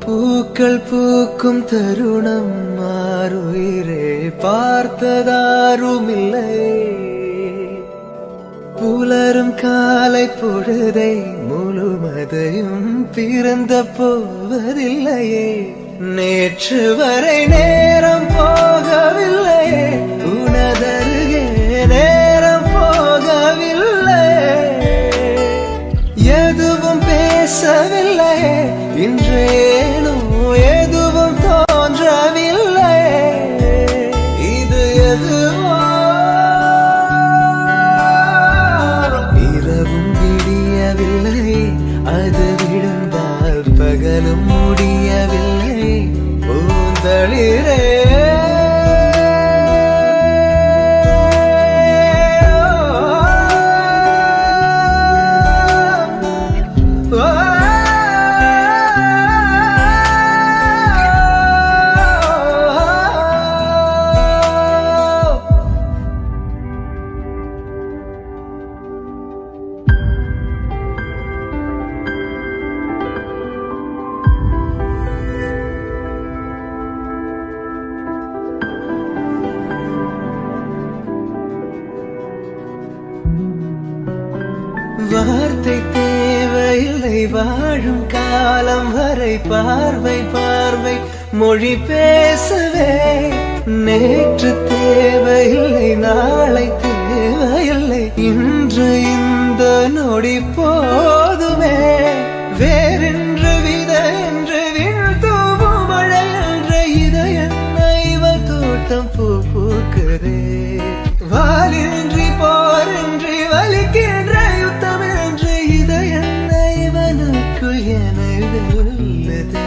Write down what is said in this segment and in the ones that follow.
பூக்கள் பூக்கும் தருணம் மாறுயிரே பார்த்ததாருமில்லை. புலரும் காலை பொழுதை முழுமதையும் பிறந்த போவதில்லையே. நேற்று வரை நேரம் போகவில்லையே, உனதருகே நேரம் போகவில்லை. எதுவும் பேசவில்லை, இன்றேனோ எதுவும் தோன்றவில்லை. இது எதுவோ இரவும் விடியவில்லை, அது விழுந்தால் பகலும் முடியவில்லை. பூந்தளிரே வார்த்தை தேவையில்லை, வாழும் காலம் வரை பார்வை பார்வை மொழி பேசவே. நேற்று தேவையில்லை, நாளை தேவையில்லை, இன்று இந்த நொடி போதுமே. வேறென்று வித என்று விழ்தூவும் மழை என்ற இதயம் இவள் தோட்டம் பூ பூக்குதே. வாலின்றி போரின்றி வலிக்கின்ற யுத்தம் என்று இதயம் இவனுக்குள் என வெல்லுது.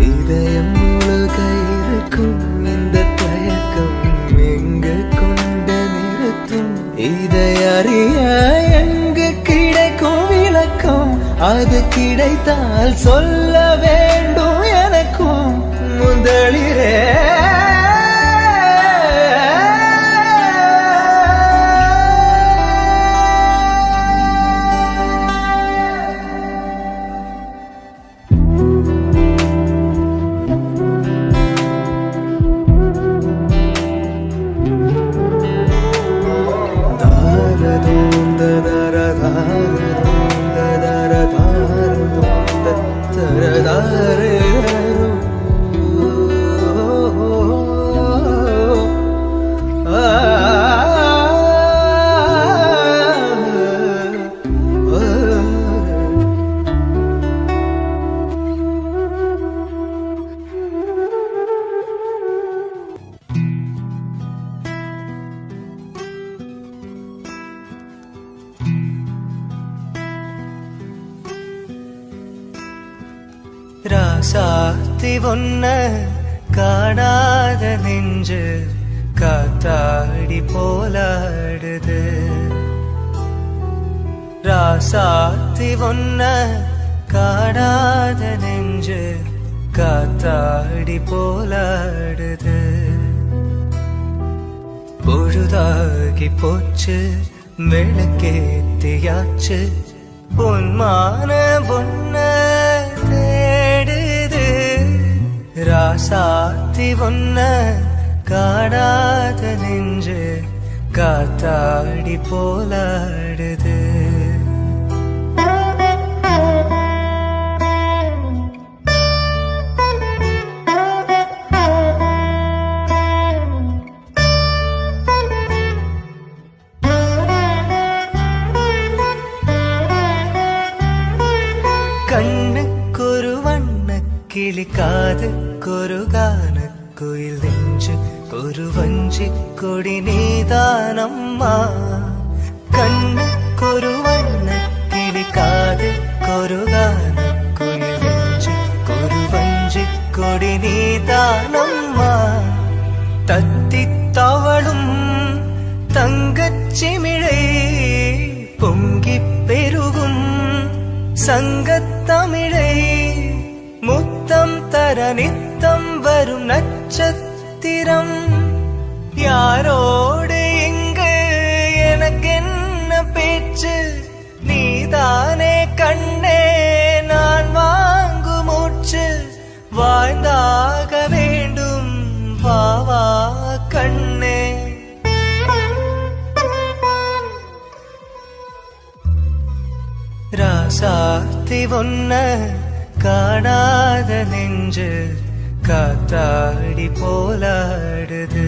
இதயம் முழுக இருக்கும் இந்த தயக்கம் எங்கு கொண்டு நிறுத்தும்? இதை அறிய எங்கு கிடைக்கும் விளக்கம்? அது கிடைத்தால் சொல்ல வேண்டும் எனக்கும். முதலிரே ராசாத்தி ஒன்ன காணாத நெஞ்சு காத்தாடி போலாடுது. ராசாத்தி ஒன்ன காணாத நெஞ்சு காத்தாடி போலாடுது. பொழுதாகி போச்சு, விளக்கேத்தியாச்சு, பொன்மான பொன்ன தேடுது. ராசாத்தி ஒன்ன காணாத நெஞ்சு காத்தாடி போலாடுது. கண்ணுக்கொரு வண்ண கிளி, காதுக்கொரு கான குயில், நெஞ்சு ஒரு வஞ்சி கொடி நீதானம்மா. கண்ணுக்கொரு வண்ண கிளி, காதுக்கொரு கான குயில், நெஞ்சு ஒரு வஞ்சி கொடி நீதானம்மா. தத்தி தவளும் தங்கச்சிமிழை பொங்கி பெருகும் சங்கத்தமிழை, முத்தம் தர நித்தம் வரும் நட்சத்திரம். யாரோடு இங்கு எனக்கென்ன பேச்சு? நீதானே கண்ணே நான் வாங்கு மூச்சு. வா ராசாத்தி ஒன்ன காணாத நெஞ்சு காத்தாடி போலாடுது.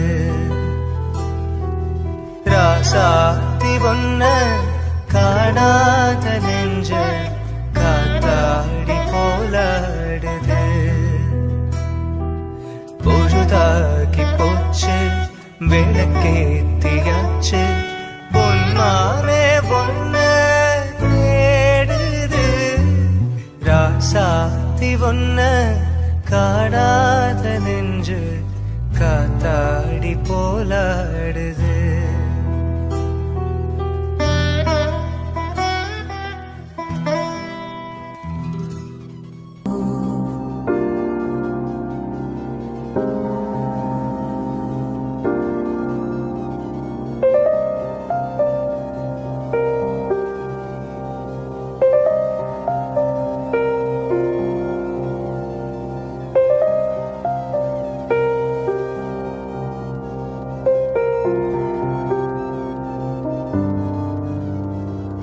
ராசாத்தி ஒன்ன காணாத நெஞ்சு காத்தாடி போலாடுது. பொழுதாகி போச்சு விளக்கேத்தியாச்சு பொன்மானே ஒன்ன தேடுது. ராசாத்தி ஒன்ன காணாத நெஞ்சு காத்தாடி போலாடுது.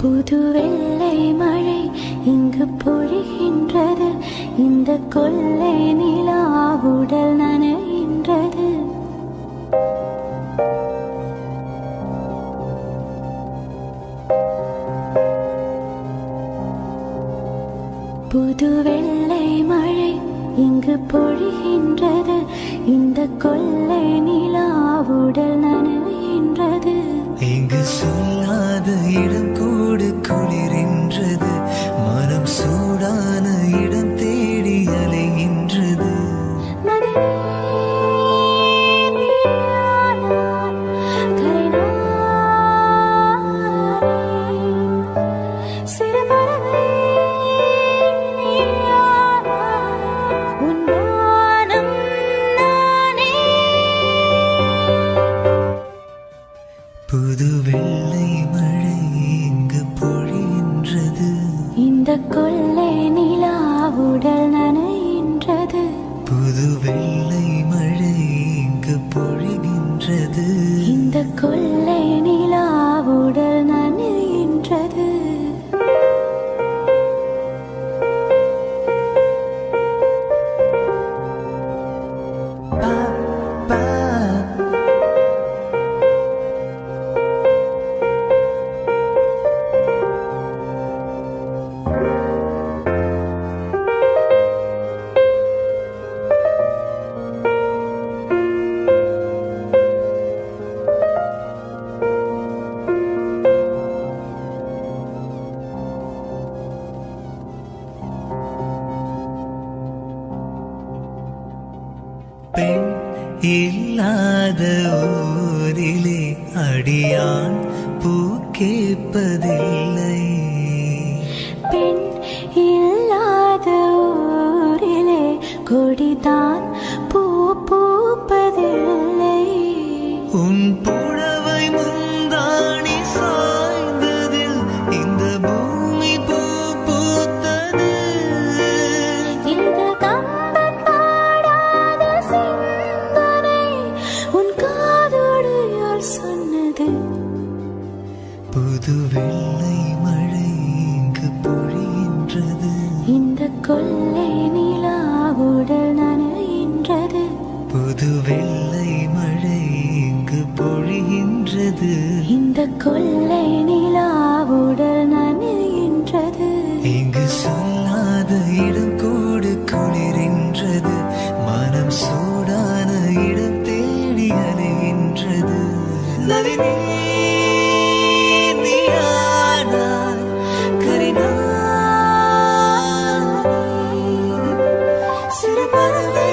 புது வெள்ளை மழை இங்கு பொழிகின்றது. இந்த கொள்ளை நிலா உடல் நனைகின்றது. புது வெள்ளை மழை இங்கு பொழிகின்றது. இந்த கொள்ளை நிலா உடல் நனைகின்றது. இங்கு சொல்லாத இடம் கூடு குளிரின்றது. மனம் சூடான இடம் தேடி அலைகின்றது. புது வெள்ளை மழை இங்கு பொழிகின்றது. இந்த கொள்ளை நிலா உடல் நனைகின்றது. புது வெள்ளை மழை இங்கு பொழிகின்றது. இந்த கொள்ளை நிலா உடல் நனைகின்றது. பெண் இல்லாத ஊரிலே அடியான் பூ கேட்பதில்லை. பெண் இல்லாத ஊரிலே கொடிதான் பூ பூப்பதில்லை. உன் புடவை முந்தாணி சாய்ந்ததில் இந்த பூமி பூ பூத்தது. இந்த கம்பன் பாடாத சிந்தனை உன் காதோடு யார் சொன்னது? புது வெள்ளை மழை இங்கு பொழிகின்றது. இந்த கொள்ளை நிலா உடல் நனைகின்றது. புது வெள்ளை மழை இங்கு பொழிகின்றது. இந்த கொள்ளை நிலா உடல் நனைகின்றது. இங்கு சொல்லாத இடம் கூடு குளிரின்றது. மனம் சூடான இடம் தேடி அலைகின்றது. நளினி நீயானாய் கரினா சிறு பறவை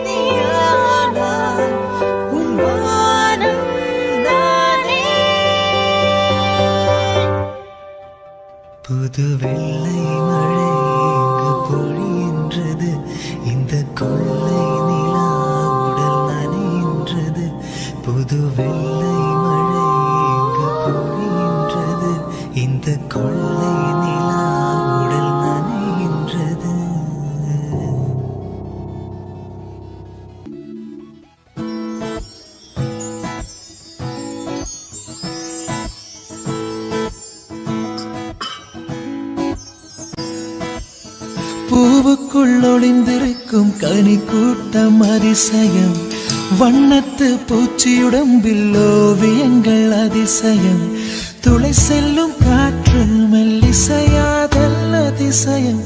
நீயானாய் உன் வானம் நானே. புது வெள்ளை மழை இங்கு பொழிகின்றது. இந்த கொள்ளை நிலா உடல் நனைகின்றது. புது வெள்ளை மழை இங்கு பொழிகின்றது. இந்த கொள்ளை நிலா உடல் நனைகின்றது. பூவுக்குள் ஒளிந்திருக்கும் கனி கூட்டம் அதிசயம், வண்ணத்து பூச்சியுடம்பில் ஓவியங்கள் அதிசயம், துளை செல்லும் காற்று மெல்லிசையாதல் அதிசயம்,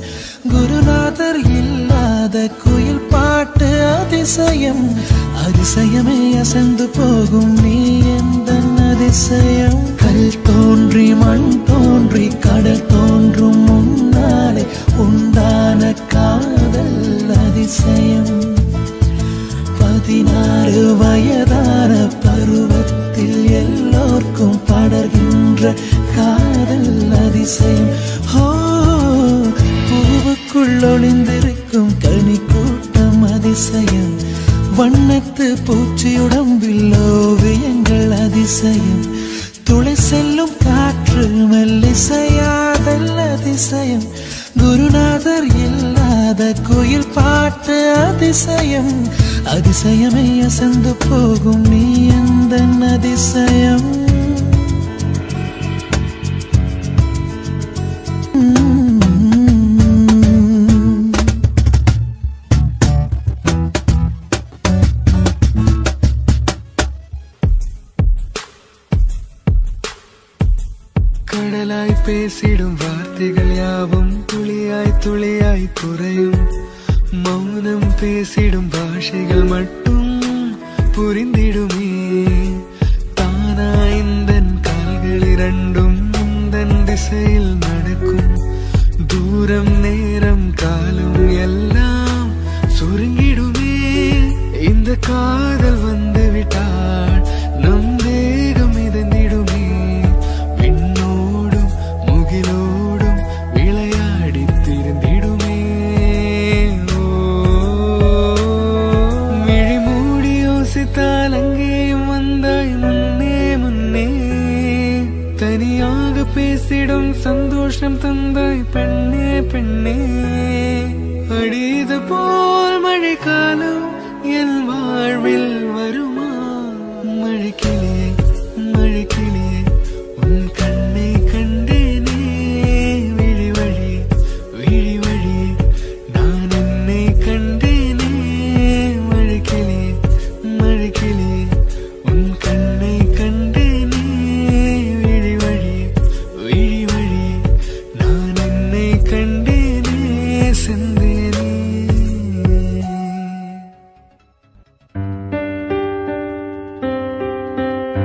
குருநாதர் இல்லாத குயில் பாட்டு அதிசயம், அதிசயமே அசந்து போகும் நீ எந்த அதிசயம். கல் தோன்றி மண் தோன்றி கடல் தோன்றும் முன்னாலே உண்டான காதல் அதிசயம், 16 வயதான பருவத்தில் எல்லோர்க்கும் படர்கின்ற காதல் அதிசயம். ஓ, பூவுக்குள் ஒளிந்திருக்கும் கனி கூட்டம் அதிசயம், வண்ணத்து பூச்சியுடம்பில் ஓவியங்கள் அதிசயம், துளை செல்லும் காற்று மெல்லிசையாதல் அதிசயம், குருநாதர் இல்லாத குயில் பாட்டு அதிசயம், அதிசயமே அசந்து போகும் நீ எந்த அதிசயம். கடலாய் பேசிடும் வார்த்தைகள் யாவும் துளியாய் துளியாய் குறையும், மௌனம் பேசிடும் பாஷைகள் மட்டும் புரிந்திடுமே. தானா இந்தன் கால்கள் இரண்டும் முந்தன் திசையில் நடக்கும், தூரம் நேரம் காலம் எல்லாம் சுருங்கிடுமே. இந்த காதல் வந்து விட்டால் நம் தேகம் மிதந்திடுமே, விண்ணோடும் முகிலோடும் விளையாடி திருந்திடுமே. விழி மூடி யோசித்தால் அங்கேயும் வந்தாய் முன்னே முன்னே, தனியாக பேசிடும் சந்தோஷம் தந்தாய் பெண்ணே பெண்ணே. அடிது போல் மழைக்காலம் என் வாழ்வில் வருமா, மழைக்கிளியே மழைக்கிளியே உன் கண்ணை கண்டேனே. விழி வழியே விழி வழியே நான் என்னை கண்டேனே. மழைக்கிளியே மழைக்கிளியே உன் கண்ணை கண்டேனே. விழி வழியே விழி வழியே நான் என்னை கண்டேனே. செந்தேனே. 16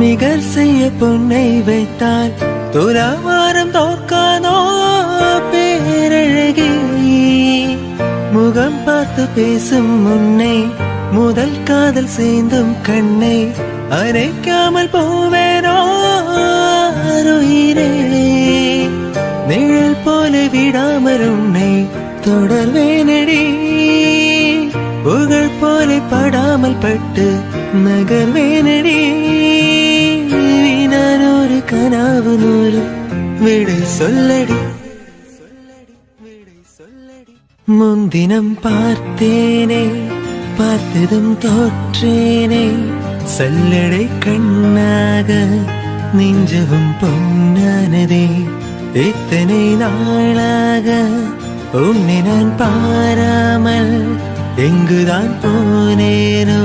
நிகர் செய்ய பொன்னை வைத்தால் துலாவாரம் தோற்காதோ பேரழகி. முகம் பார்த்து பேசும் முன்னை முதல் காதல் சேர்ந்தும் கண்ணை அரைக்காமல் போவேனோ உயிரே. நிழல் போல விடாமல் உன்னை தொடர்வேனடி. புகழ் போல படாமல் பட்டு நகர்வேனடி. நான் ஒரு கனவு நூறு விடை சொல்லடி. முன்தினம் பார்த்தேனே பார்த்ததும் தோற்றேனே. சல்லடை கண்ணாக நெஞ்சவும் பொன்னானதே. இத்தனை நாளாக உன்னை நான் பாராமல் எங்குதான் போனேனோ.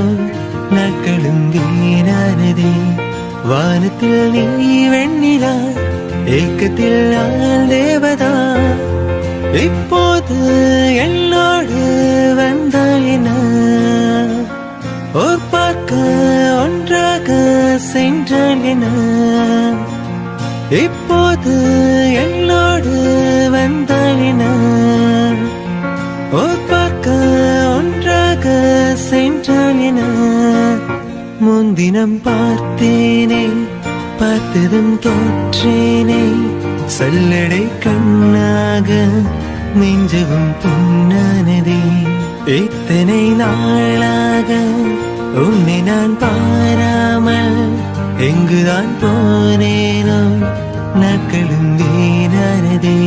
நாட்களும் வீணானதே. வானத்தில் நீ வெண்ணிலா, ஏக்கத்தில் நான் தேவதா. இப்போது என்னோடு வந்தால் என்ன? ஓர் பார்க்க ஒன்றாக சென்றால் என்ன? இப்போது என்னோடு வந்தால் என்ன? ஓர் பார்க்க ஒன்றாக சென்றால் என்ன? முன்தினம் பார்த்தேனே பார்த்ததும் தோற்றேனே. சல்லடை கண்ணாக நெஞ்சவும் பொன்னானதே. இத்தனை நாளாக உன்னை நான் பாராமல் எங்குதான் போனேனோ. நாட்களும் வீணானதே.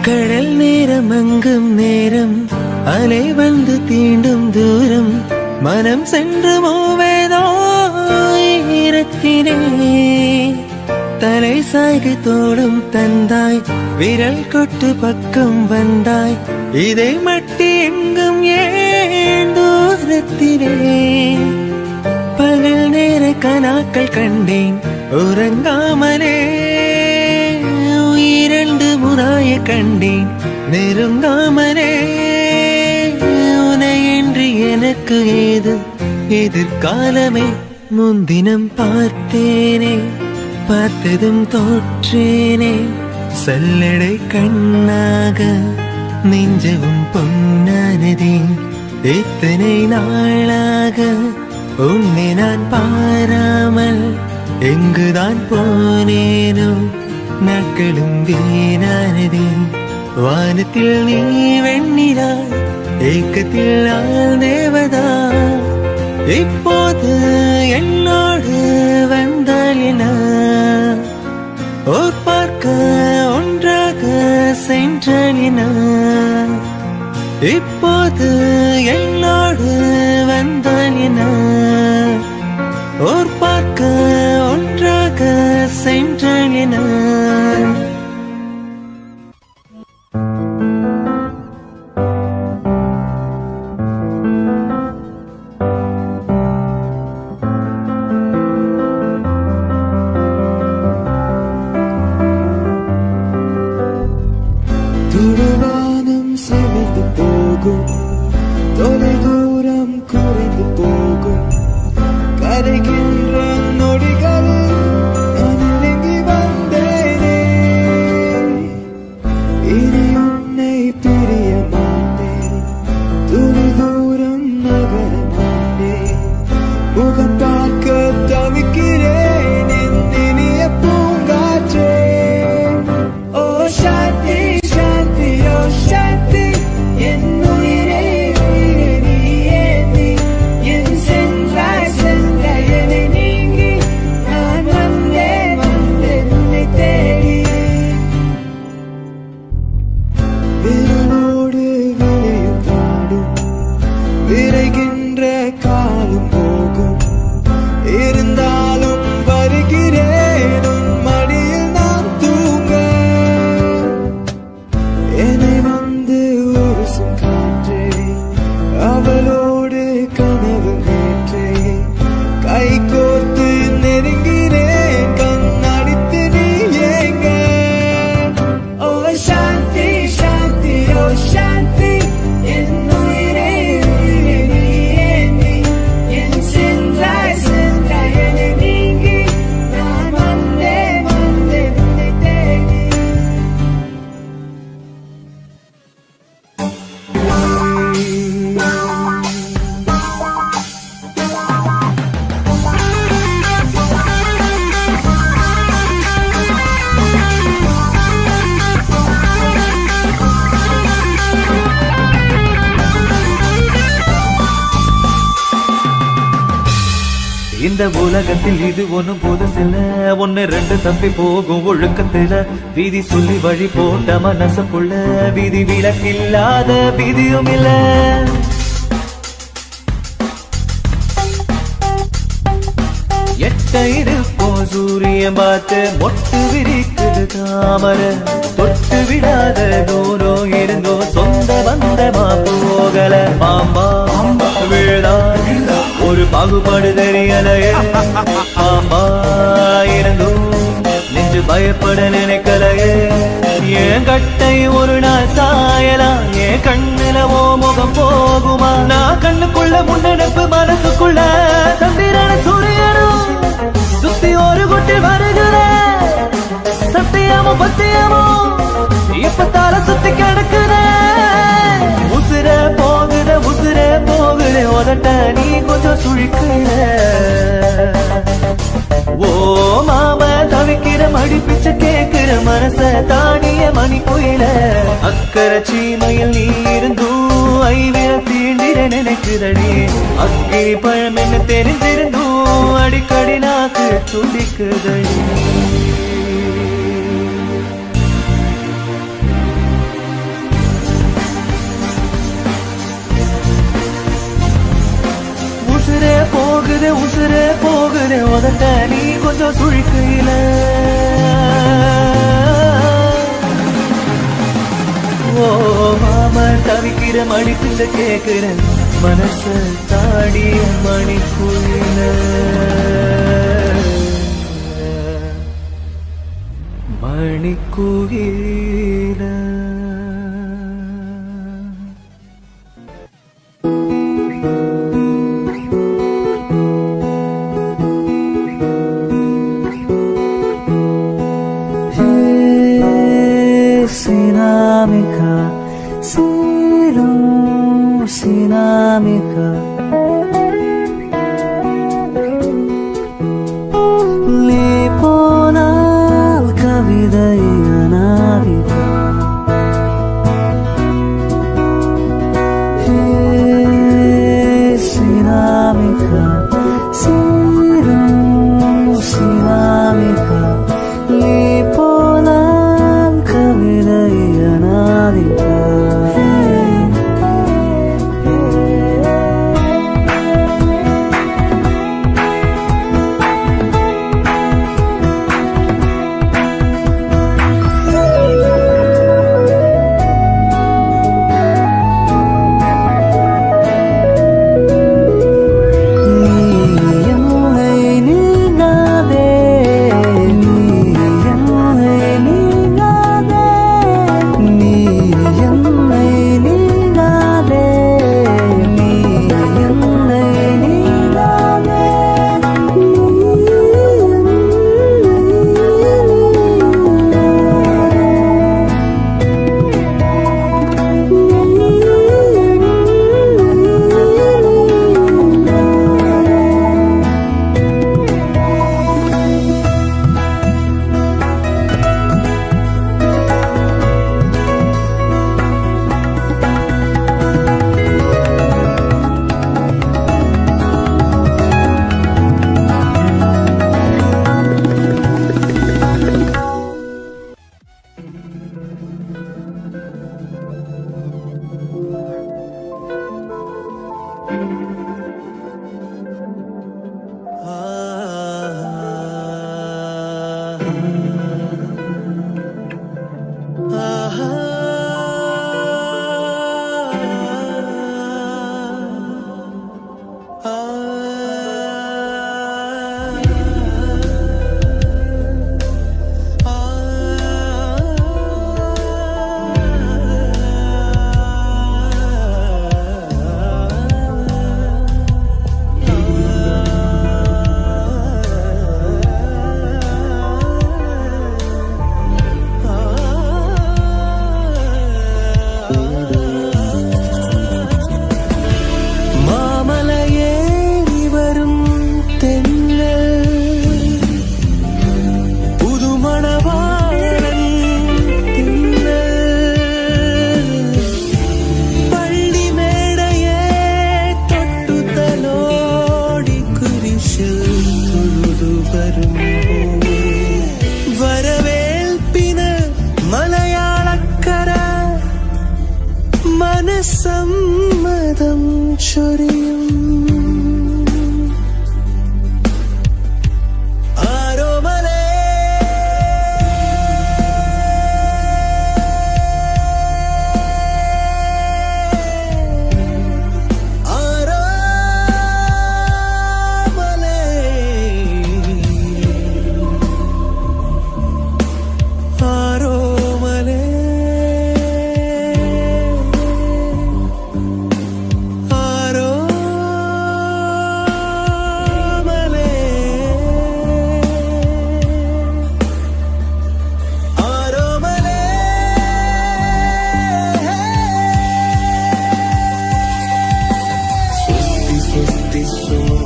கடல் நேரம் அங்கும் நேரம் அலை வந்து தீண்டும் தூரம். மனம் சென்று மூவேதோ ஈரத்தினே. தலை சாய்கை தோடும் தந்தாய், விரல் கொட்டு பக்கம் வந்தாய். இதை மட்டி எங்கும் ஏன் தூரத்தினே. பகல் நேர கனாக்கள் கண்டேன் உறங்காமலே. இரண்டு முறாய கண்டேன் நெருங்காமலே. உனையின்றி எனக்கு ஏது எதிர்காலமே. முன்தினம் பார்த்தேனே பார்த்ததும் தோற்றேனே. சல்லடை கண்ணாக நெஞ்சவும் பொன்னானதே. இத்தனை நாளாக உன்னை நான் பாராமல் எங்குதான் போனேனோ. நாட்களும் வீணானதே. வானத்தில் நீ வெண்ணிலா, ஏக்கத்தில் நான் தேவதா. இப்போது என்னோடு வந்தால் என்ன? ஓர் பார்க்க ஒன்றாக சென்றால் என்ன? இப்போது என்னோடு வந்தால் என்ன? ஓர் பார்க்க ஒன்றாக சென்றால் என்ன? துருவானம் செவித்து போகும், தொலை தூரம் குறைந்து போகும். கரைகின்ற நொடிகளில் நான் இறங்கி வந்தேனே. இனி உன்னை பிரிய மாட்டேன், துணி தூரம் நகர மாட்டேன். முகம் பார்க்க தவிக்கிறேன் என் இனிய பூங்காற்றே. ஓ சாந்தி சாந்தி ஓ சாந்தி, என் உயிரே உயிரே நீயே நீ. என் சென்றாய் சென்றாய் என்னை நீங்கி, நான் வந்தேன் வந்தேன் உன்னை தேடி. விரலோடு விளையும் பாடும், விரைகின்ற காலம் போகும். இந்த உலகத்தில் இது ஒண்ணும் புதுசில்ல, ஒன்னு ரெண்டு தப்பி போகும் ஒழுக்கத்துல, வீதி சொல்லி வழி போட்ட மனசுக்குள்ள விதி விலக்கில்லாத விதியும் இல்ல. எட்டை சூரியன் பார்த்து மொட்டு விரிக்குது தாமரை, தொட்டு விடாத தூரம் இருந்தோ சொந்த பந்தமா போகல. பாம்பா விழா ஒரு பாகுபாடு தெரியலையே, பாம்பா இருந்தும் நெஞ்சு பயப்பட நினைக்கலையே. என் கட்டை ஒரு நாள் சாயலாம், என் கண்ணுல ஓ முகம் போகுமா? நான் கண்ணுக்குள்ள முன்னெடுப்பு மனசுக்குள்ள சந்திரன சூரியனும் சுத்தி ஒரு குட்டி வருகிற சத்தியமோ பத்தியமோ இப்ப தலை சுத்தி கிடக்குற. உசுர போகுது உதட்ட நீ கொஞ்சம் சுழிக்கிற. ஓ மாம தவிக்கிற மடி பிச்சை கேட்கிற மனச தானிய மணி கோயில. அக்கறை சீமையில் நீ இருந்தும் ஐவிர தீண்டிட நினைக்குதடி. அக்கினி பழம் என்ன தெரிஞ்சிருந்தும் அடிக்கடி நாக்கு துடிக்குதடி. உசுரே போகுது உதட்ட நீ கொஞ்சம் சுழிக்கையில. ஓ மாம தவிக்கிற மணி பிச்சை கேட்கிற மனச தாடிய மணிக்குயில. மணிக்குயில சினாமிகா நீ போனால் கவிதை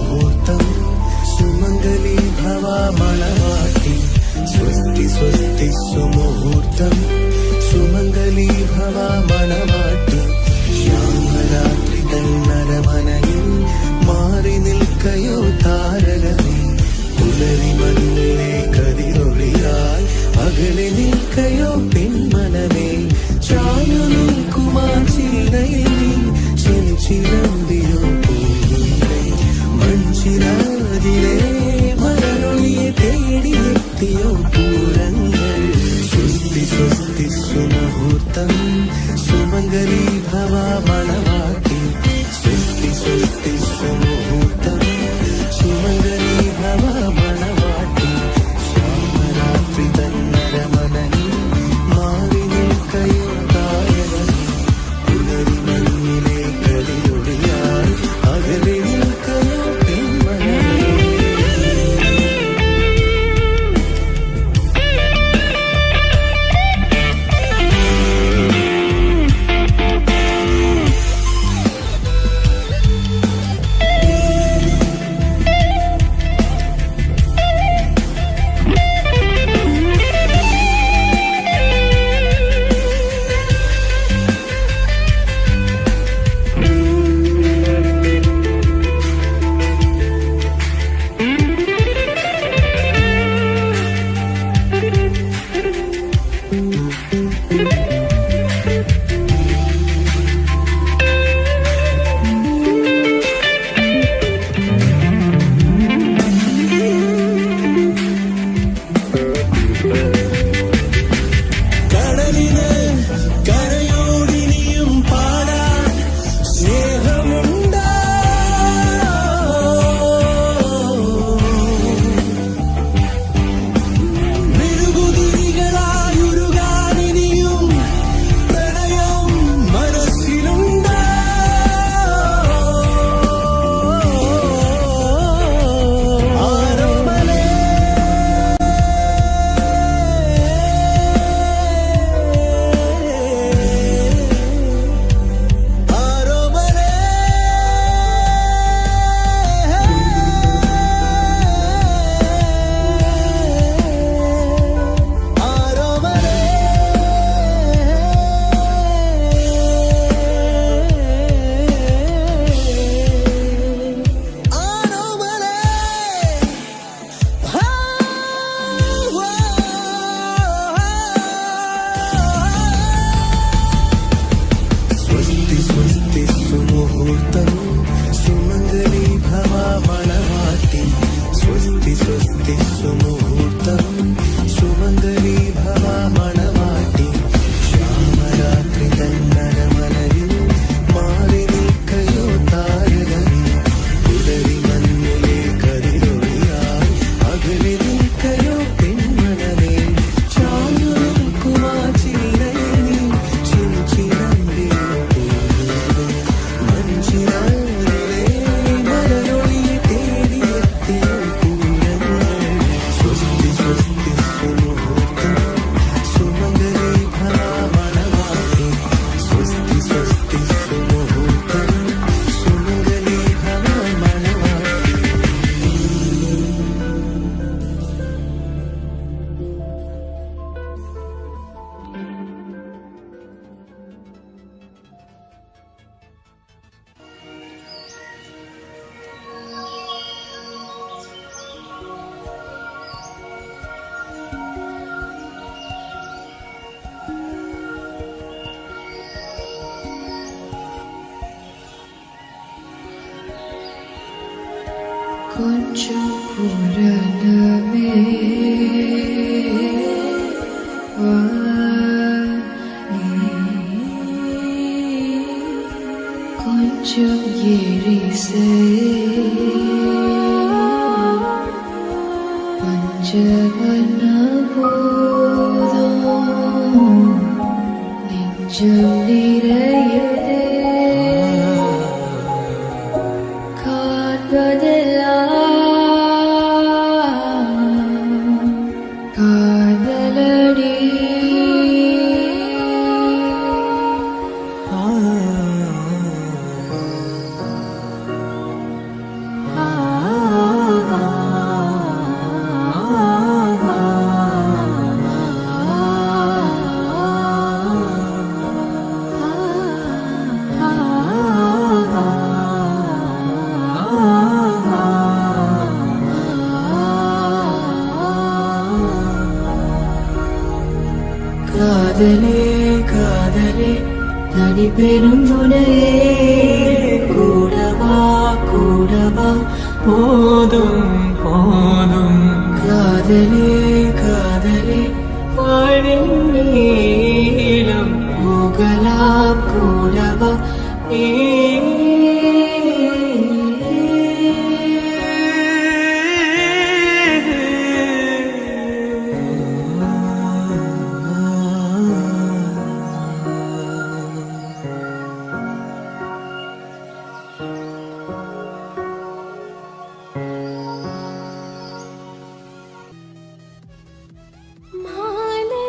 സുമുഹൂർത്തം സുമംഗലി ഭവ മണവാട്ടി സ്വസ്തി സ്വസ്തി സുമുഹൂർത്തം സുമംഗലി ഭവ മണവാട്ടി ശ്യാമരാത്രി തന്നരമനയിൽ മാറി നിൽക്കയോ താരകമേ പുലരി മണ്ണിലെ കതിരൊളിയായി അകലെ നിൽക്കയോ പെൺമനമേ ചായു നിൽക്കുമാ ചില്ലയിൽ ചെഞ്ചിലമ്പിയോ പൂവിലെ മഞ്ചിരാതിലെ മരളൊളിയെ തേടിയെത്തിയോ പൂരങ്ങൾ സ്വസ്തി സ്വസ്തി സുമുഹൂർത്തം സുമംഗലി ഭവ മണവാട്ടി സ്വസ്തി സ്വസ്തി സുമുഹൂർത്തം സുമംഗലി ഭവ മണവാട്ടി ശ്യാമരാത്രി തന്നരമനയിൽ മാറി നിൽക്കയോ താരകമേ പുലരി മണ്ണിലെ കളിയൊളിയായി അകലെ നിൽക്കയോ പെൺമനമേ കടലിന് കരയോടിനിയും പാടാൻ സ്നേഹമുണ്ടോ മെഴുകുതിരികളായുരുകാനിനിയും പ്രണയം മനസ്സിലുണ്ടോ ആരോമലേ ആരോമലേ ആരോമലേ ആരോമലേ സ്വസ്തി സ്വസ്തി സുമുഹൂർത്തം സുമംഗലി ഭവ മണവാട്ടി സ്വസ്തി സ്വസ്തി സുമുഹൂർത്തം സുമംഗലി ഭവ മണവാട്ടി ശ്യാമരാത്രി തന്നരമനയിൽ മാറി നിൽക്കയോ താരകമേ പുലരി മണ്ണിലെ കതിരൊളിയായി അകലെ നിൽക്കയോ പെൺമനമേ ചായു നിൽക്കുമാ ചില്ലയിൽ ചിഞ്ചിലമ്പിയോ പൂവിലെ മഞ്ചിരാതിലെ മരളൊളിയെ തേടിയെത്തിയോ പൂരങ്ങൾ സ്വസ്തി സ്വസ്തി സുമുഹൂർത്തം സുമംഗലി ഭവ മണവാട്ടി സ്വസ്തി സ്വസ്തി സുമുഹൂർത്തം സുമംഗലി ഭവ മണവാട്ടി கொஞ்சம் புறனமே வா நீ கொஞ்சம் எரிசே பஞ்சவன போதும் நெஞ்சம் நிறையதே காதலடி ആ தனி பெரும் துணையே கூடவா கூடவா போதும் போதும் காதலே காதலே வாழின் நீளம் போகலாம் கூடவா மாலை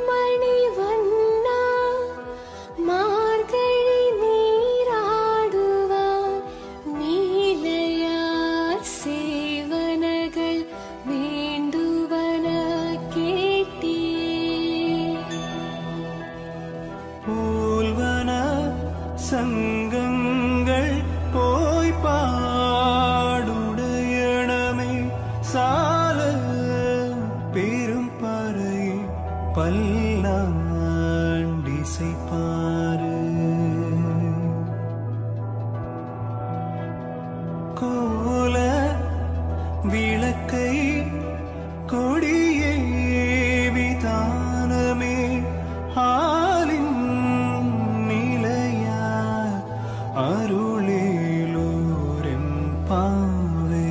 மணி வண்ணா மார்கழி நீராடுவார் நீலையார் சேவனகள் வேண்டுவன கேட்டே போல்வன சங்கங்கள் போய் பாடுடையணமே சால பெரும் பறை பல்லாண்டிசை பாரு கோல விளக்கை கொடியே விதானமே ஆலின் நிலையா அருளேலோரென் பாவே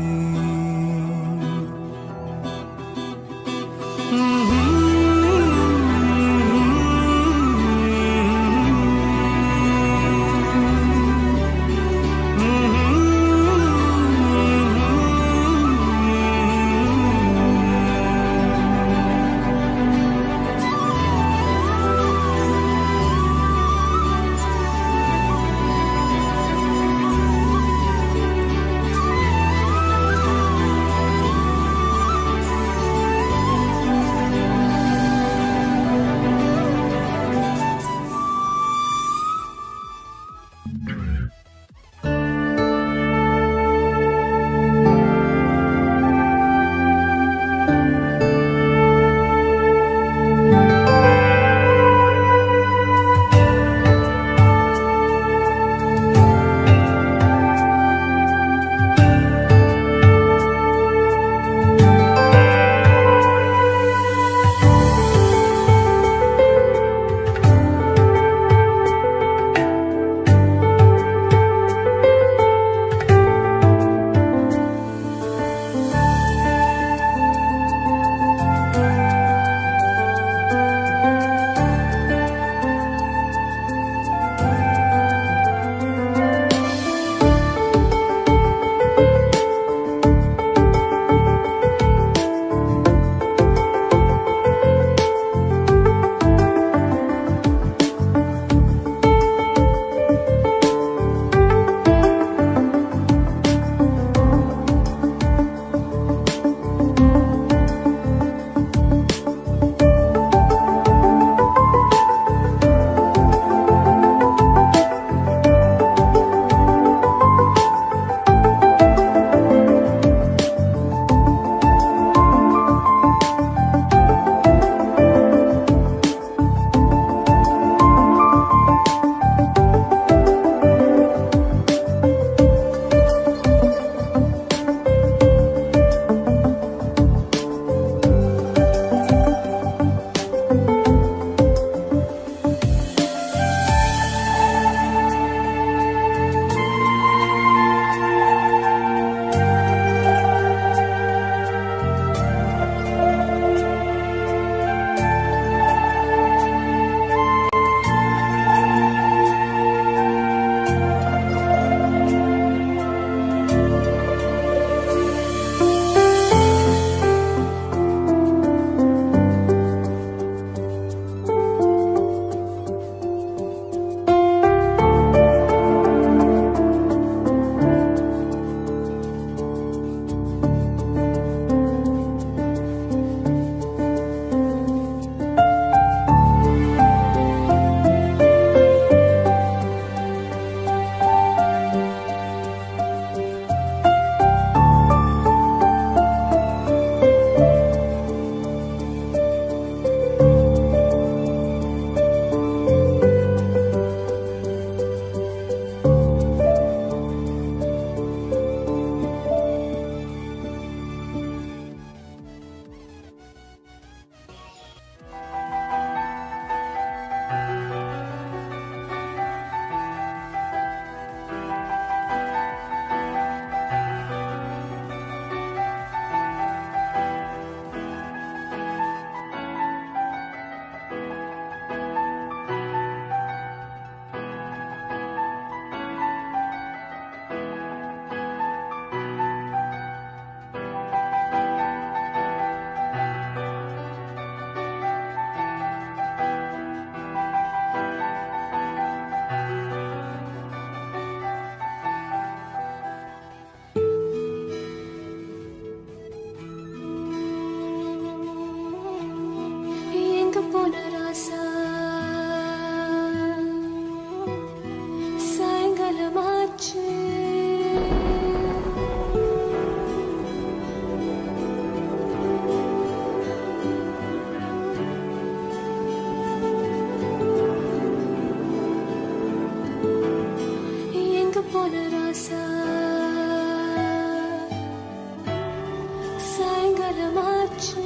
காலமாச்சு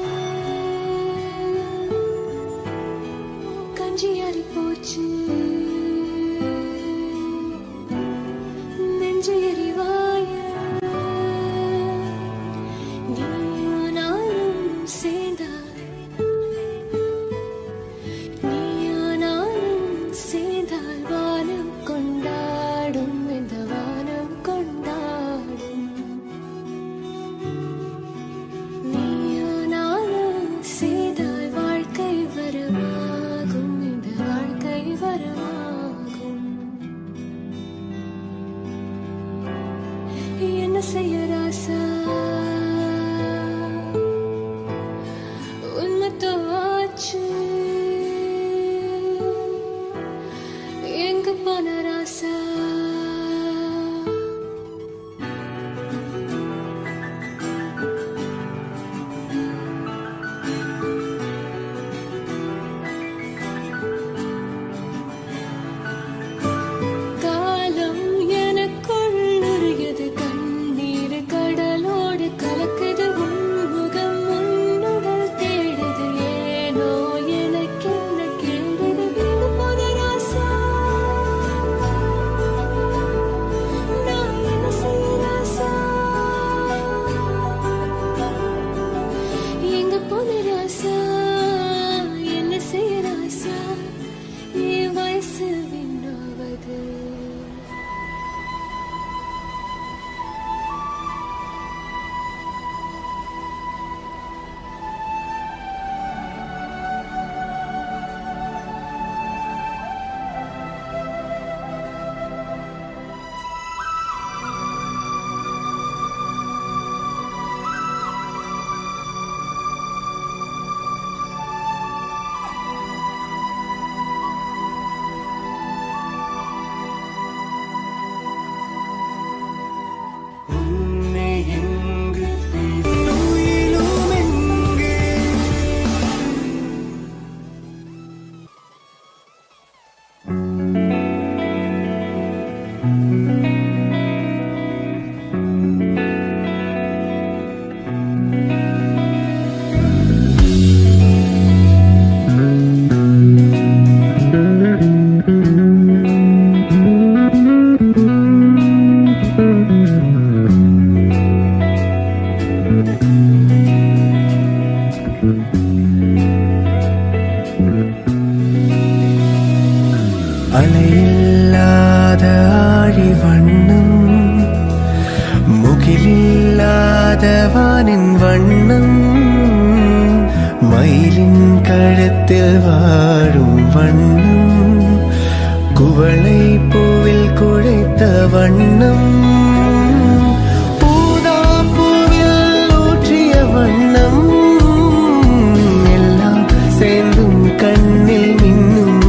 கஞ்சி அரி போச்சு நெஞ்சு எரிவாய நீயும் நானும் சேர்ந்தால் நீயும் நானும் சேர்ந்தால் வானம் கொண்டாடும் இந்த வானம் கொண்டாடும் நீயும் நானும் சேர்ந்தால் வாழ்க்கை வரமாகும் இந்த வாழ்க்கை வரமாகும் என்ன செய்ய ராசா உன்மத்தோ ஆச்சு எங்க போன ராசா காலம் எனக்குள் நுரையது கண்ணீர் கடலோடு கலக்குது உன்முகம் உன்னுடல் தேடுது ஏனோ எனக்கு என்ன கேடுது வீடு போன ராசா நான் என்ன செய்ய ராசா எங்க போன ராசா என்ன செய்ய ராசா என் வயசு விண்ணாவது உன்னை எங்கு துயிலும் எங்கே அலையில்லாத ஆழி வண்ணம் முகிலில்லாத வானின் வண்ணம் மயிலின் கழுத்தில் வாழும் வண்ணம் குவளை பூவில் குழைத்த வண்ணம் பூதாப்பூவில் ஊற்றிய வண்ணம் எல்லாம் சேர்ந்தும் கண்ணில் மின்னும்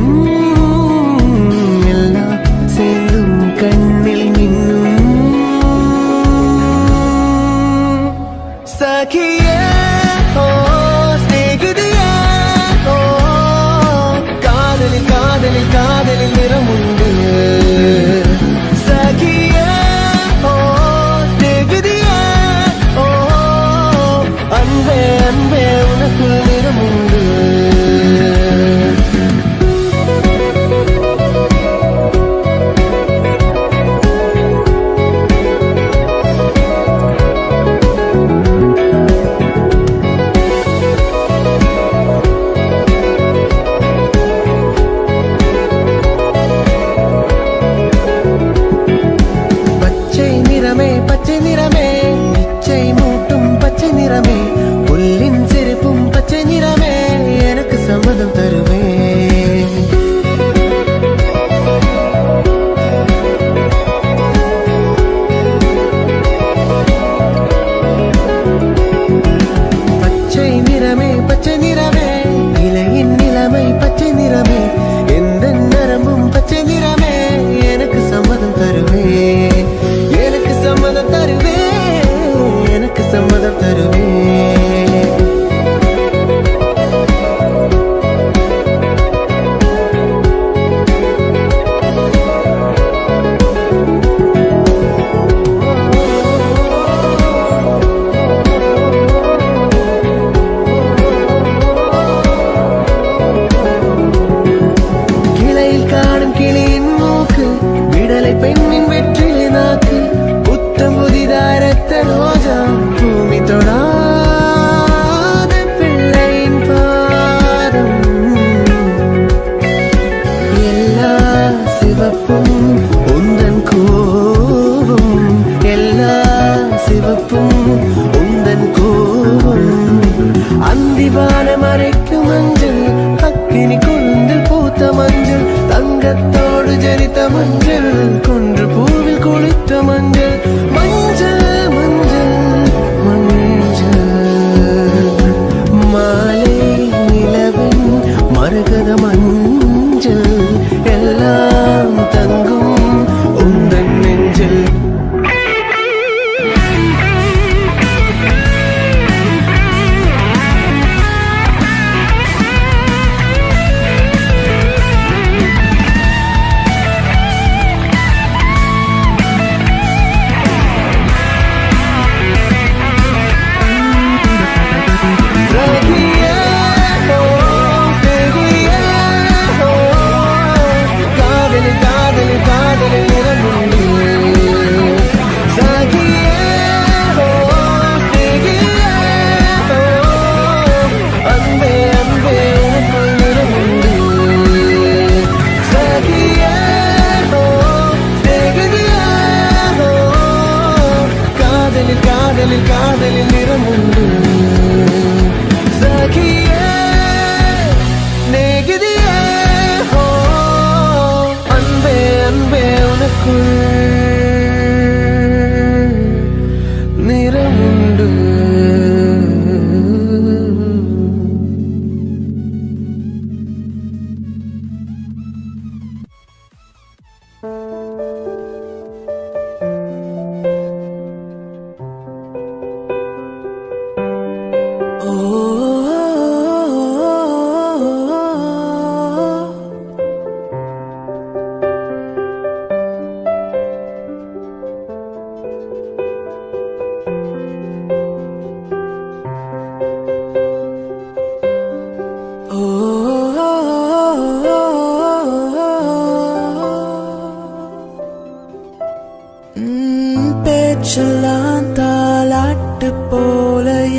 எல்லாம் சேர்ந்தும் கண்ணில் மின்னும் சகியே ஓ ஸ்நேகிதியே ஓ காதலில் காதலில் காதலில் நிறமுண்டு சகியே ஓ ஸ்நேகிதியே ஓ அன்பே அன்பே உனக்குள் நிறமுண்டு பச்சை நிறமே இச்சை மூட்டும் பச்சை நிறமே புல்லின் சிரிப்பும் பச்சை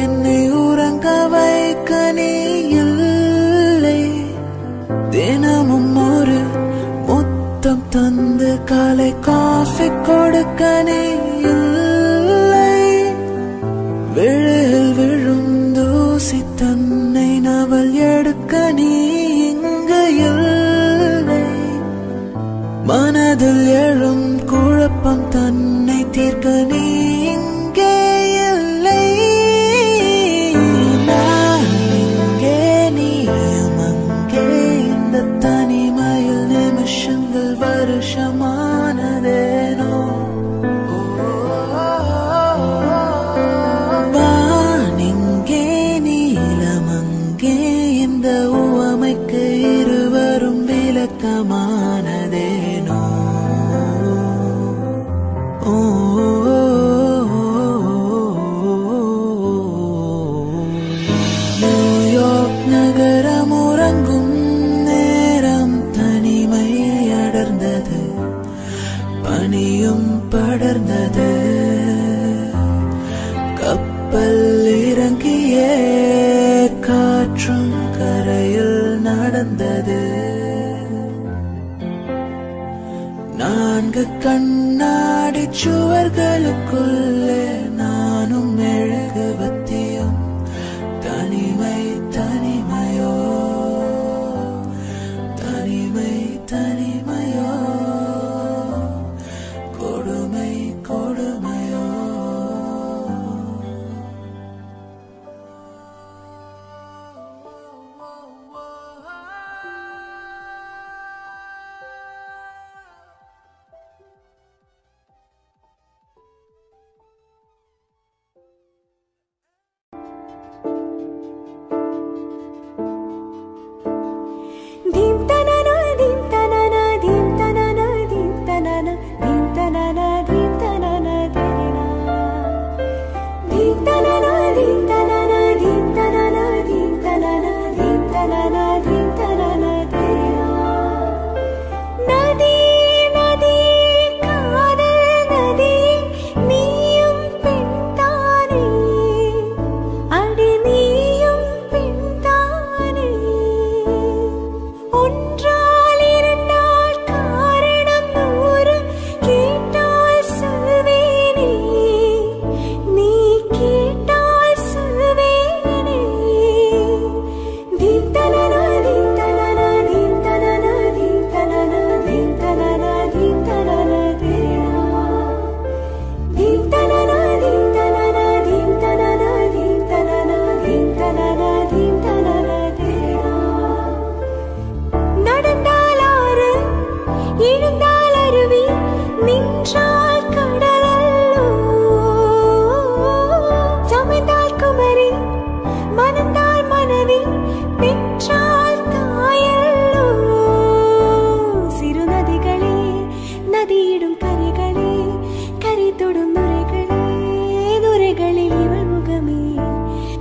என்னை உறங்க வைக்க நீ இல்லை. தினமும் ஒரு முத்தம் தந்து காலை காஃபி கொடுக்க நீ இல்லை. விழில் விழும் தூசி தன்னை நவல் எடுக்க நீ இங்கு இல்லை. மனதில் எழும் குழப்பம் தன்னை தீர்க்க நீ இங்கே இல்லை. நான் இங்கே நீயும் அங்கே, இந்த தனிமையில் நிமிஷங்கள் வருஷமானதேனோ. வானிங்கே நீலமங்கே, இந்த உவமைக்கு இருவரும் விளக்கமானதேனோ. நியூயார்க் நகரம் உறங்கும் நேரம் தனிமை அடர்ந்தது, பனியும் படர்ந்தது. கப்பல் இறங்கிய காற்றும் கரையில் நடந்தது. 4 கண்ணாடி சுவர்களுக்குள்ளே நானும் மெழுகுவத்தியும். தனிமை தனிமையோ, தனிமை தனிமையோ, கொடுமை கொடுமையோ.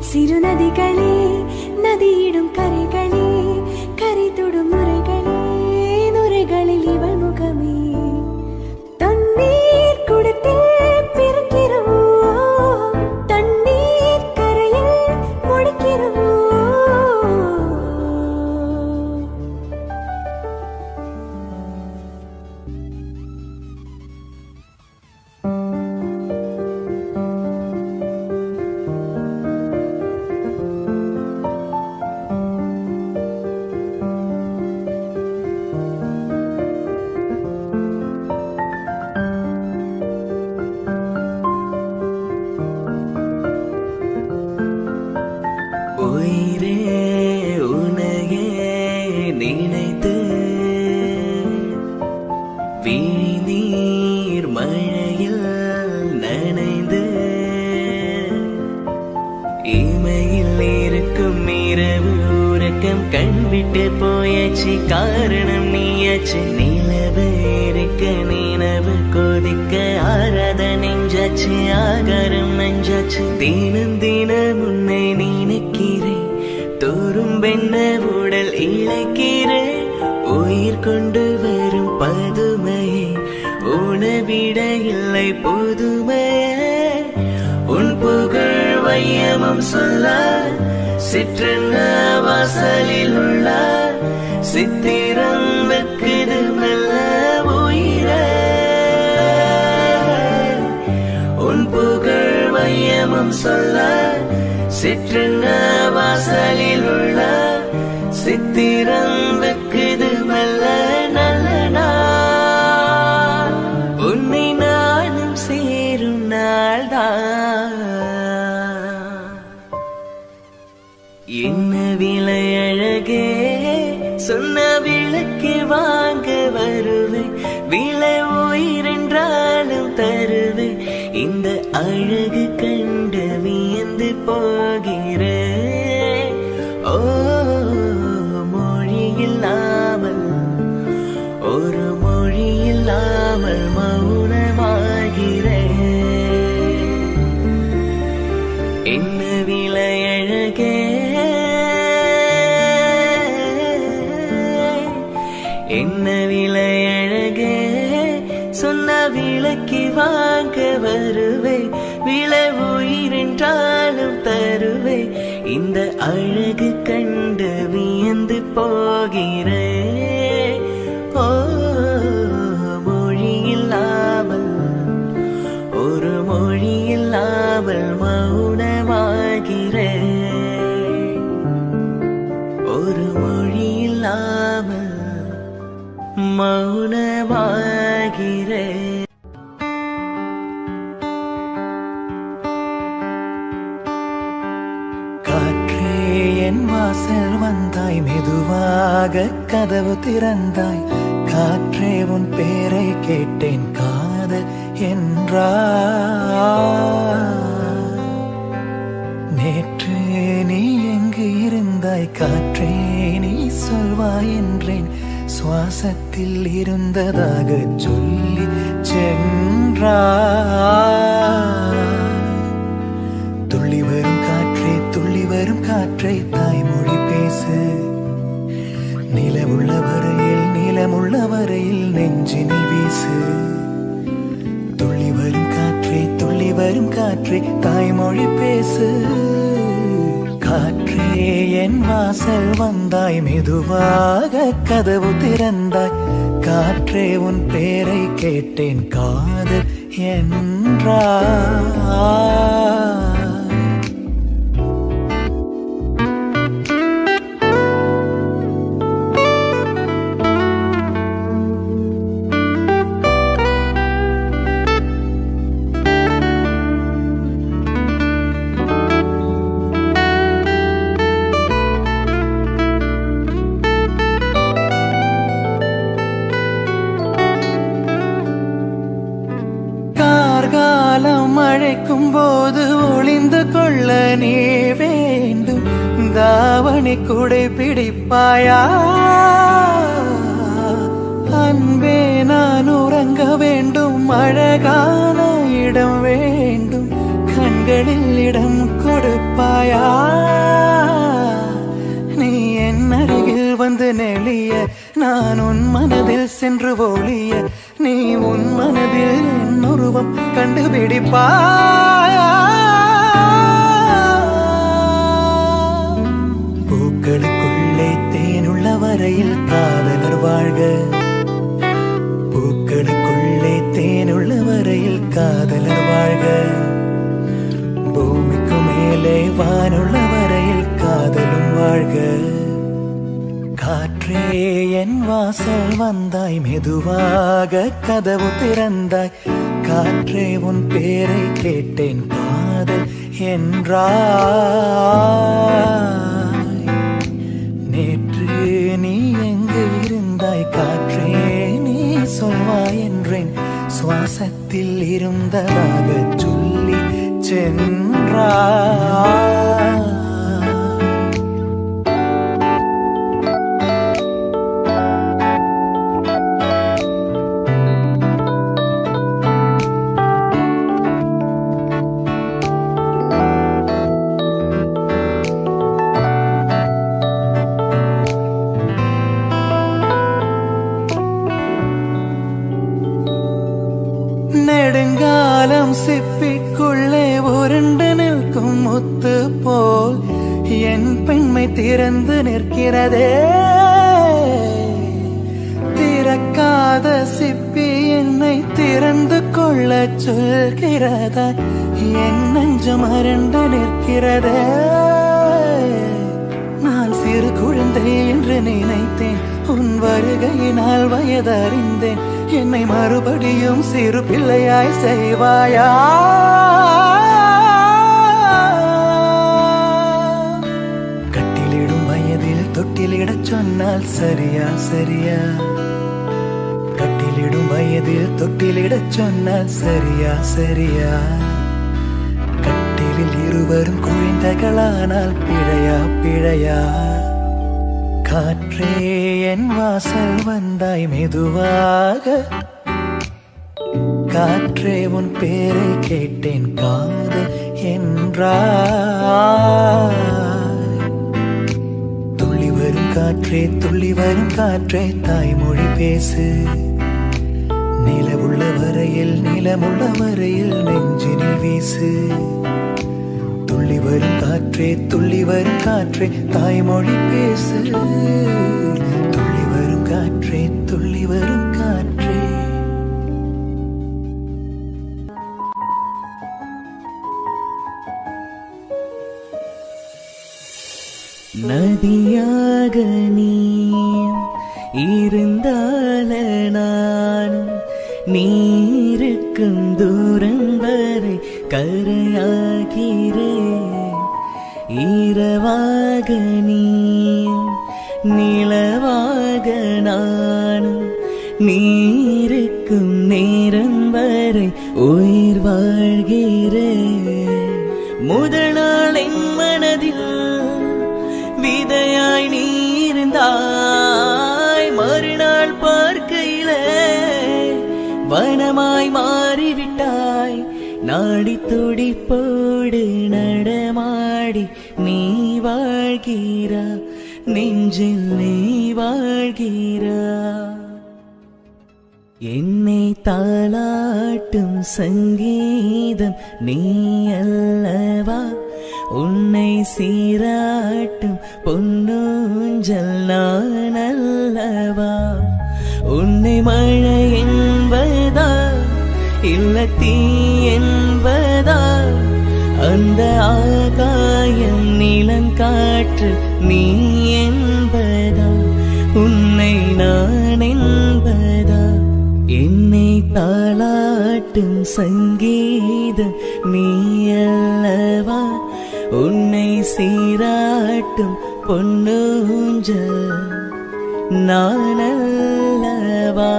சிறுநதிகளே நதியிடும் கரைகளே, கரை தொடும் நுரைகளே, நுரைகளில் இவள் முகமே. தண்ணீர் குடத்தில் பிறக்கிறோம், தண்ணீர் கரையில் முடிக்கிறோம். உயிரே உனையே நினைத்து விழிநீர் மழையில் நனைந்து இமையில் இருக்கும் இரவு உறக்கம் கண்விட்டு போயாச்சு. காரணம் நீயாச்சு. நிலவு இருக்க நினைவு கொதிக்க ஆராத நெஞ்சாச்சு. ஆகாரம் நஞ்சாச்சு. தினம் தினம் உன்னை நினைக்கிறேன். தோறும் பெண்ண உடல் இழைக்கிறேன். உயிர் கொண்டு வரும் பதுமையே உணவிட இல்லை புதுமையே. உன் புகழ் வையமும் சொல்ல சிற்றென்ன வாசலில் உள்ள சித்திரம் வெக்குது மெல்ல உயிர உன் புகழ் வையமும் சொல்ல சிற்றென்ன வாசலில் உள்ள சித்திரம் வெக்குது மெல்ல நல்ல நாள் உன்னை நானும் சேரும் நாள்தான் என்ன விலை அழகே சொன்ன விளக்கு வாங்க வருவேன் விலை உயிரென்றாலும் தருவேன் இந்த அழகு கண்டு வியந்து போகிறேன் ஓ மொழி இல்லாமல் ஒரு மொழி இல்லாமல் மௌனமாகிறேன் என்ன விலை அழகே என்ன விலை அழகே சொன்ன விளக்கு வாங்க வருவே விலை உயிரென்றாலும் தருவே இந்த அழகு கண்டு வியந்து போகிறே ஓ மொழி இல்லாமல் ஒரு மொழி இல்லாமல் மௌனமாகிறே ஒரு மொழி இல்லாமல் மௌனமாகிறே காற்றே என் வாசல் வந்தாய் மெதுவாக கதவு திறந்தாய் காற்றே உன் பேரை கேட்டேன் காதல் என்றாய் நேற்று நீ எங்கு இருந்தாய் காற்றே நீ சொல்வாய் என்றேன் சுவாசத்தில் இருந்ததாக சொல்லி சென்றாய் துள்ளி வரும் காற்றே துள்ளி வரும் காற்றை தாய்மொழி பேசு நிலமுள்ள வரையில் நெஞ்சினில் வீசு துள்ளி வரும் காற்றை தாய்மொழி பேசு காற்றே என் வாசல் வந்தாய் மெதுவாக கதவு திறந்தாய் காற்றே உன் பேரை கேட்டேன் காதல் என்றாய் அழைக்கும் போது ஒளிந்து கொள்ள நீ வேண்டும் தாவணி குடை பிடிப்பாயா அன்பே நான் உறங்க வேண்டும் அழகான இடம் வேண்டும் கண்களில் இடம் கொடுப்பாயா நீ என் அருகில் வந்து நெளிய நான் உன் மனதில் சென்று ஒளிய நீ உன் மனதில் என் உருவம் கண்டுபிடிப்பாயா பூக்களுக்குள்ளே தேனுள்ள வரையில் காதலர் வாழ்க பூக்களுக்குள்ளே தேனுள்ள வரையில் காதலர் வாழ்க பூமிக்கு மேலே வானுள்ள வரையில் காதலும் வாழ்க காற்றே என் வாசல் வந்தாய் மெதுவாக கதவு திறந்தாய் காற்றே உன் பேரை கேட்டேன் காதல் என்றாய் நேற்று நீ எங்கு இருந்தாய் காற்றே நீ சொல்வாய் என்றேன் சுவாசத்தில் இருந்ததாக சொல்லி சென்றாய் நெடுங்காலம் சிப்பிக்குள்ளே உருண்டு நிற்கும் போல் என் பெண்மை திறந்து நிற்கிறதே. திறக்காத சிப்பி என்னை திறந்து கொள்ள சொல்கிறதா? என் நெஞ்சம் அரண்டு நிற்கிறதே. நான் சிறு குழந்தை என்று நினைத்தேன், உன் வருகையினால் வயதறிந்தேன். என்னை மறுபடியும் சிறு பிள்ளையாய் செய்வாயா? கட்டிலிடும் வயதில் தொட்டிலிடச் சொன்னால் சரியா சரியா? கட்டிலிடும் வயதில் தொட்டிலிடச் சொன்னால் சரியா சரியா? கட்டிலில் இருவரும் குழந்தைகளானால் பிழையா பிழையா? காற்றே என் வாசல் வந்தாய் மெதுவாக, காற்றே உன் பேரை கேட்டேன் காதல் என்றாய். துள்ளி வரும் காற்றே துள்ளி வரும் காற்றே தாய்மொழி பேசு. நிலவுள்ள வரையில் நிலமுள்ள வரையில் நெஞ்சினில் வீசு. துள்ளி வரும் காற்றே துள்ளி வரும் காற்றே தாய்மொழி பேசு. துள்ளி வரும் காற்றே துள்ளி வரும் காற்றே. நதியாக நீ இருந்தால நானும் நீருக்கும் தூரம் வரை கரையாகிறேன். இரவாக நீ நிலவாக நானும் நீருக்கும் நேரம் வரை உயிர் வாழ்கிறேன். முதல் நாள் என் மனதில் விதையாய் நீ இருந்தாய், மறுநாள் பார்க்கையிலே வனமாய் மாறிவிட்டாய். நாடி துடிப்போடு நடமாடி நீ வாழ்கிறா, நெஞ்சில் நீ வாழ்கிறா. என்னை தாளாட்டும் சங்கீதம் நீ அல்லவா? உன்னை சீராட்டும் பொன்னூஞ்சல் நான் அல்லவா? உன்னை மழை என்பதா இல்ல தீ என்பதா? அந்த ஆகாயம் நிலங்காற்று நீ என்பதா? உன்னை நான் என்பதா? என்னை தாளாட்டும் சங்கீதம் நீ அல்லவா? உன்னை சீராட்டும் பொன்னூஞ்சல் நான் அல்லவா?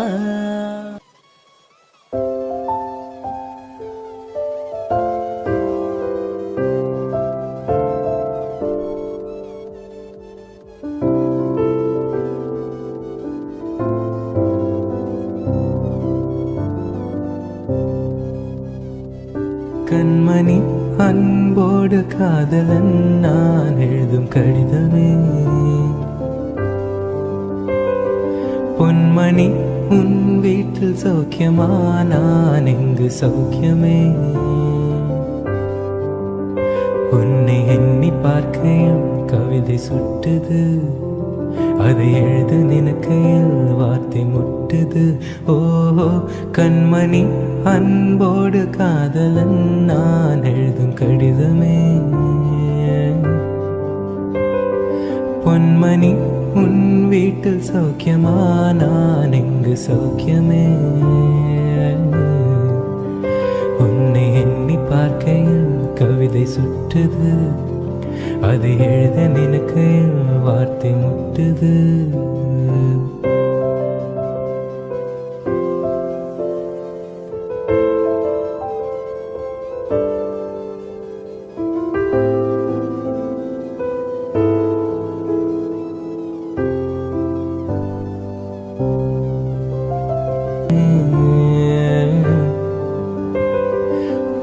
கண்மணி அன்போடு காதலன் நான் எழுதும் கடிதமே. பொன்மணி உன் வீட்டில் சௌக்கியமா? நான் எங்கு சௌக்கியமே. உன்னை எண்ணி பார்க்கையில் கவிதை சுட்டுது, அதை எழுத நினைக்கையில் வார்த்தை முட்டுது. ஓஹோ கண்மணி அன்போடு காதலன் நான் எழுதும் கடிதமே. பொன்மணி உன் வீட்டில் சௌக்கியமா? நான் எங்கு சௌக்கியமே. உன்னை எண்ணி பார்க்கையில் கவிதை சுட்டுது, அதை எழுத நினைக்கையில் வார்த்தை முட்டுது.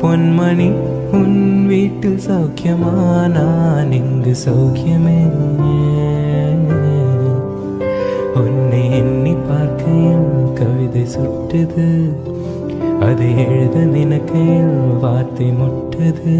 பொன்மணி உன் வீட்டில் சௌக்கியமா? நான் இங்கு சௌக்கியமே. உன்னை எண்ணி பார்க்கையில் கவிதை சுட்டுது, அதை எழுத நினைக்கையில் வார்த்தை முட்டுது.